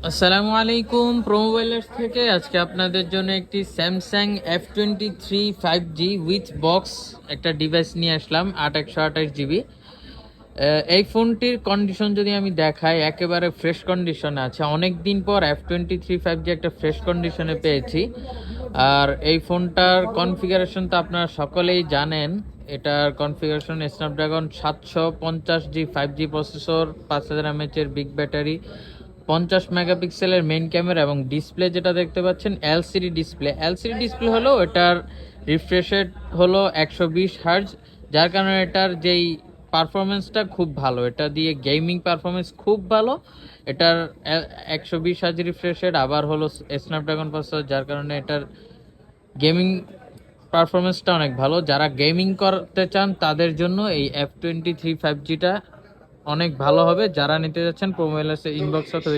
আসসালামু আলাইকুম, প্রোমোবাইলার্স থেকে আজকে আপনাদের জন্য একটি Samsung F23 5G with box একটা ডিভাইস নিয়ে আসলাম 8 128 GB। এই ফোনটির কন্ডিশন যদি আমি দেখাই, একেবারে ফ্রেশ কন্ডিশনে আছে। অনেক দিন পর F23 5G একটা ফ্রেশ কন্ডিশনে পেয়েছি। আর এই ফোনটার কনফিগারেশন তো আপনারা সকলেই জানেন। এটার configuration Snapdragon 750G 5G processor, 5000 mAh এর বিগ ব্যাটারি, 50 মেগাপিক্সেলের মেইন ক্যামেরা এবং ডিসপ্লে যেটা দেখতে পাচ্ছেন এলসিডি ডিসপ্লে হলো এটার রিফ্রেশ রেট হলো 120 হার্জ, যার কারণে এটার যেই পারফরমেন্সটা খুব ভালো, এটা দিয়ে গেমিং পারফরমেন্স খুব ভালো। এটার 120 হার্জ রিফ্রেশ রেট, আবার হলো স্ন্যাপড্রাগন প্রসেসর, যার কারণে এটার গেমিং পারফরমেন্সটা অনেক ভালো। যারা গেমিং করতে চান তাদের জন্য এই F23 5Gটা অনেক ভালো হবে। যারা নিতে যাচ্ছেন প্রোমোবাইলার্সের ইনবক্স অথবা